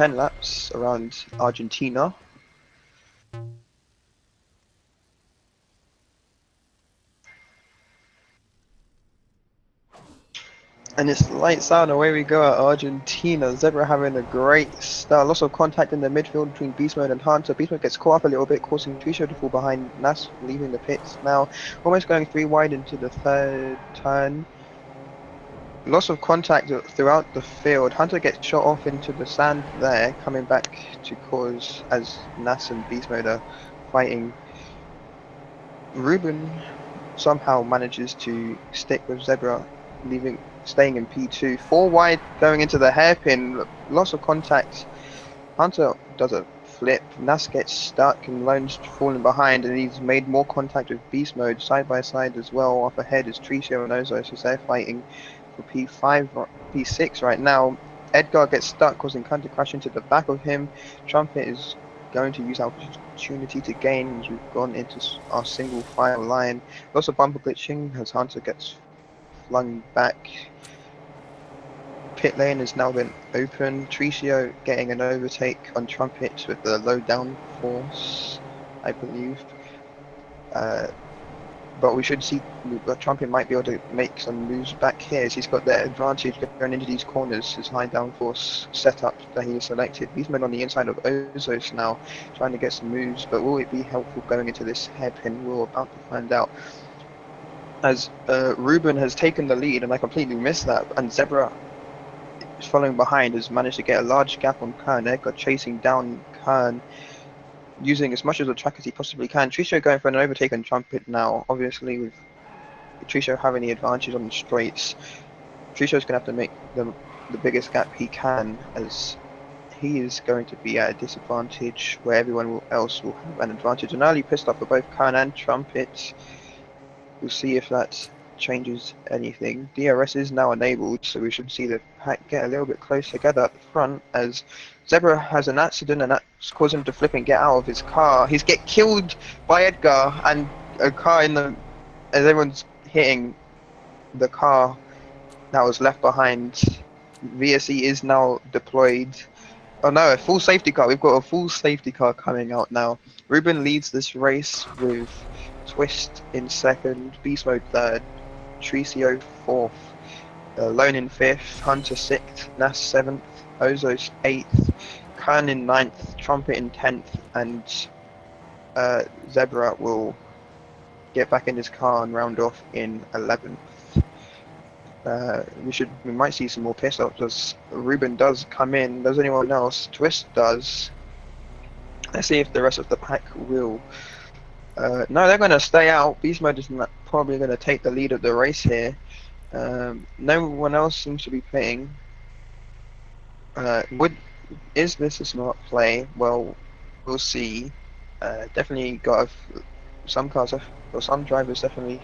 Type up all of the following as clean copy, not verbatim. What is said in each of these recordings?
10 laps around Argentina. And it's lights out, away we go at Argentina. Zebra having a great start. Lots of contact in the midfield between Beast Mode and Hunter. Beast Mode gets caught up a little bit, causing Trisho to fall behind Nas, leaving the pits now. Almost going 3 wide into the third turn. Lots of contact throughout the field. Hunter gets shot off into the sand there, coming back to cause as Nas and Beast Mode are fighting. Ruben somehow manages to stick with Zebra, staying in P2. 4 wide going into the hairpin. Lots of contact. Hunter does a flip. Nas gets stuck and Lone's falling behind, and he's made more contact with Beast Mode side by side as well. Up ahead is Tricio and Ozo, so they're fighting for P5, P6 right now. Edgar gets stuck, causing Hunter to crash into the back of him. Trumpet is going to use our opportunity to gain as we've gone into our single file line. Lots of bumper glitching as Hunter gets flung back. Pit lane has now been open. Tricio getting an overtake on Trumpet with the low downforce, I believe. But we should see Trumpet might be able to make some moves back here as he's got the advantage going into these corners. His high downforce setup that he selected. He's been on the inside of Ozos now, trying to get some moves, but will it be helpful going into this hairpin? We're about to find out. As Ruben has taken the lead, and I completely missed that, and Zebra is following behind, has managed to get a large gap on Kern. Edgar chasing down Kern, using as much of the track as he possibly can. Tricio going for an overtake on Trumpet now. Obviously, with Tricio having the advantage on the straights, Tricio's going to have to make the biggest gap he can, as he is going to be at a disadvantage where everyone else will have an advantage. An early pit stop for both Kern and Trumpet. We'll see if that changes anything. DRS is now enabled, so we should see the pack get a little bit close together at the front, as Zebra has an accident and that's caused him to flip and get out of his car. He's get killed by Edgar, and a car in the, as everyone's hitting the car that was left behind. VSE is now deployed. Oh no, a full safety car. We've got a full safety car coming out now. Ruben leads this race with Twist in second, Beast Mode third, Tricio fourth, Lone in fifth, Hunter sixth, Nas seventh, Ozos eighth, Khan in ninth, Trumpet in 10th, and Zebra will get back in his car and round off in 11th. We might see some more pit stops as Ruben does come in. Does anyone else? Twist does. Let's see if the rest of the pack will. No, they're going to stay out. Beast Mode is probably going to take the lead of the race here. No one else seems to be playing. Is this a smart play? Well, we'll see. Definitely got some cars, or some drivers definitely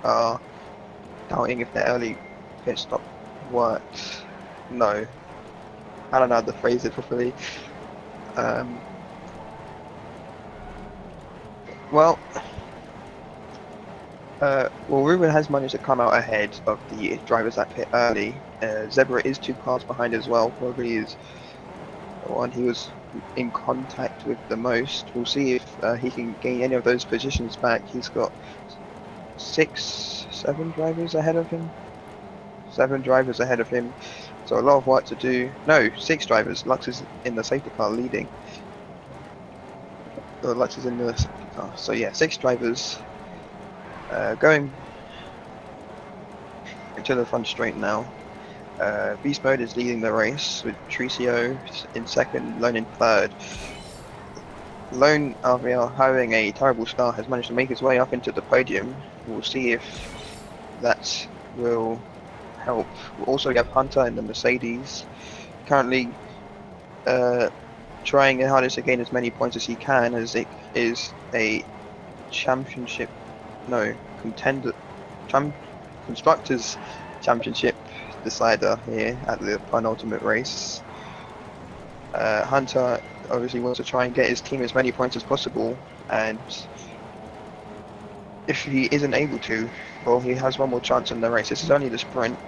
are doubting if the early pit stop worked. No, I don't know how to phrase it properly. Well, Ruben has managed to come out ahead of the drivers that pit early. Zebra is 2 cars behind as well. Probably is the one he was in contact with the most. We'll see if he can gain any of those positions back. He's got 7 drivers ahead of him. 7 drivers ahead of him. So a lot of work to do. No, 6 drivers. Lux is in the safety car leading. Lux is in the safety car. So yeah, 6 drivers. Going to the front straight now. Beast Mode is leading the race with Tricio in second, Lone in third. Lone, after having a terrible start, has managed to make his way up into the podium. We'll see if that will help. We'll also have Hunter in the Mercedes, currently trying his hardest to gain as many points as he can, as it is a Constructors Championship decider here at the penultimate race. Hunter obviously wants to try and get his team as many points as possible, and if he isn't able to, well, he has one more chance in the race. This is only the sprint.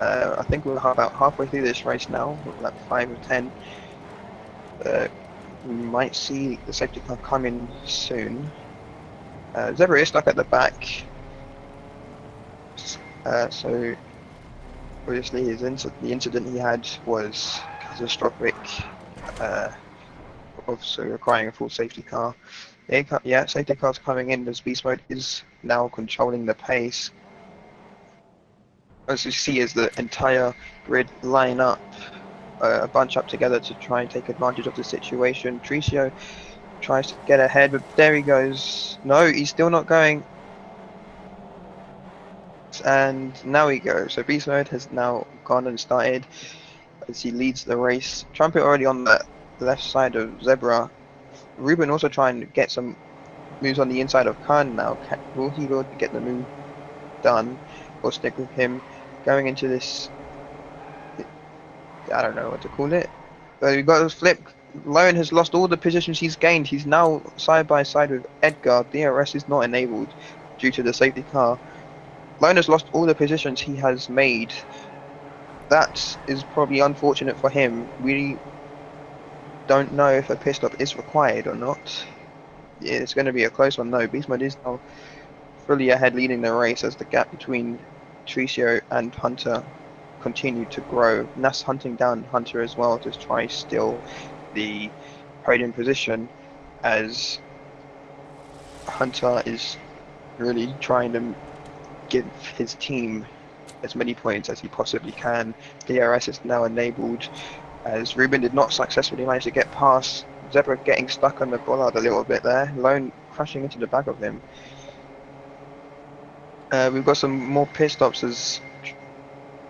I think we're about halfway through this race now, lap 5 of 10. We might see the safety car coming soon. Zebra is stuck at the back, so obviously the incident he had was catastrophic, also requiring a full safety car. Yeah, safety car's coming in as Beast Mode is now controlling the pace. As you see, as the entire grid line up, bunch up together to try and take advantage of the situation. Tricio tries to get ahead, but there he goes. No, he's still not going. And now he goes. So Beast Mode has now gone and started as he leads the race. Trumpet already on the left side of Zebra. Ruben also trying to get some moves on the inside of Khan now. Will he be able to get the move done or stick with him going into this? I don't know what to call it. We've got this flip. Lone has lost all the positions he's gained. He's now side by side with Edgar. DRS is not enabled due to the safety car. Lone has lost all the positions he has made. That is probably unfortunate for him. We don't know if a pit stop is required or not. Yeah, it's going to be a close one though. Beast Mode is now fully ahead, leading the race as the gap between Tricio and Hunter continued to grow. Nas hunting down Hunter as well to try steal the podium position, as Hunter is really trying to give his team as many points as he possibly can. DRS is now enabled as Ruben did not successfully manage to get past Zebra, getting stuck on the bollard a little bit there. Lone crashing into the back of him. We've got some more pit stops as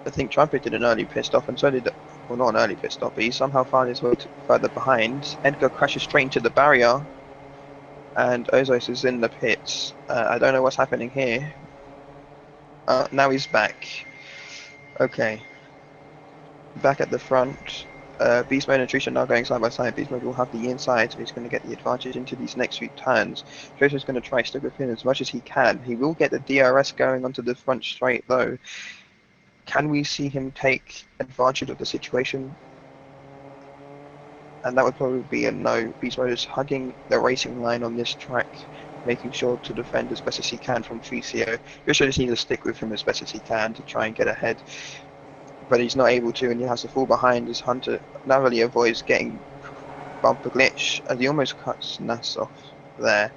I think Trumpet did an early pit stop, and so did, well, not an early pit stop, but he somehow found his way further behind. Edgar crashes straight into the barrier, and Ozos is in the pits. I don't know what's happening here. Now he's back. Okay. Back at the front. Beast Mode and Tricia are now going side by side. Beast Mode will have the inside, so he's going to get the advantage into these next few turns. Tricia's going to try to stick with him as much as he can. He will get the DRS going onto the front straight though. Can we see him take advantage of the situation? And that would probably be a no. Beast Mode is hugging the racing line on this track, making sure to defend as best as he can from Tricio. Tricio just needs to stick with him as best as he can to try and get ahead. But he's not able to, and he has to fall behind as Hunter narrowly avoids getting bumper glitch as he almost cuts Nas off there.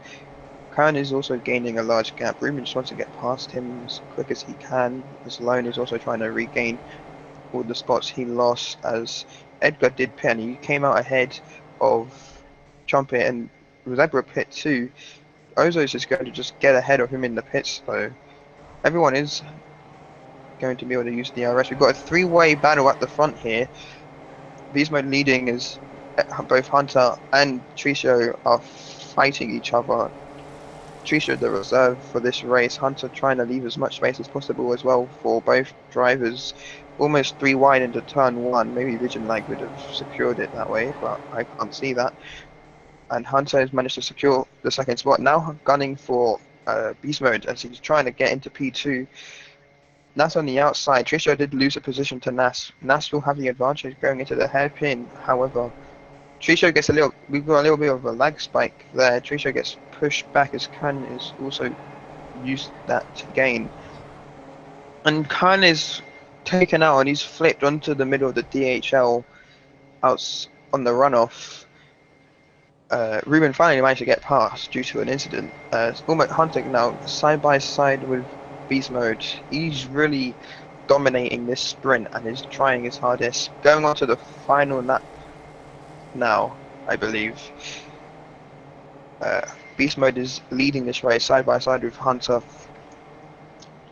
Khan is also gaining a large gap. Ruben just wants to get past him as quick as he can, as Lone is also trying to regain all the spots he lost, as Edgar did pit and he came out ahead of Trumpet and Zebra pit too. Ozos is going to just get ahead of him in the pits though. Everyone is going to be able to use the DRS. We've got a three-way battle at the front here. Beast Mode leading as both Hunter and Tricio are fighting each other. Tricio the reserve for this race. Hunter trying to leave as much space as possible as well for both drivers. Almost 3 wide into turn 1. Maybe Vision Lag would have secured it that way, but I can't see that. And Hunter has managed to secure the second spot. Now gunning for Beast Mode as he's trying to get into P2. Nas on the outside. Tricio did lose a position to Nas. Nas will have the advantage going into the hairpin. However, Tricio gets we've got a little bit of a lag spike there. Tricio gets pushed back as Khan is also used that to gain. And Khan is taken out and he's flipped onto the middle of the DHL out on the runoff. Ruben finally managed to get past due to an incident. Almost hunting now side by side with Beast Mode. He's really dominating this sprint and is trying his hardest. Going on to the final lap now, I believe. Beast Mode is leading this race side by side with Hunter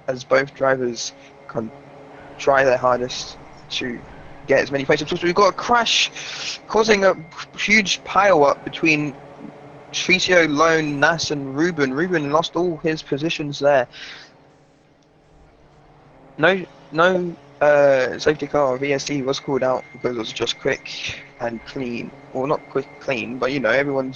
as both drivers can try their hardest to get as many points as possible. We've got a crash causing a huge pile up between Tricio, Lone, Nas and Ruben. Ruben lost all his positions there. No safety car or VSC was called out because it was just quick and clean. Well, not clean, but you know,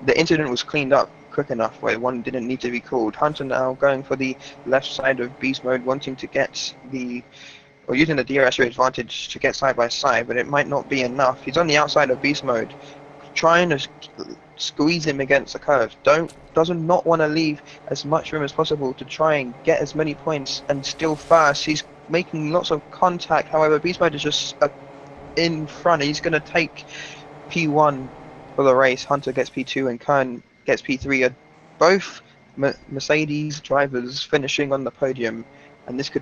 the incident was cleaned up quick enough where one didn't need to be called. Hunter now going for the left side of Beast Mode, wanting to get or using the DRS advantage to get side by side, but it might not be enough. He's on the outside of beast mode, trying to squeeze him against the curve. Doesn't not want to leave as much room as possible to try and get as many points and still fast. He's making lots of contact. However, beast mode is just in front. He's going to take P1 for the race. Hunter gets P2 and Kern gets P3. Both Mercedes drivers finishing on the podium, and this could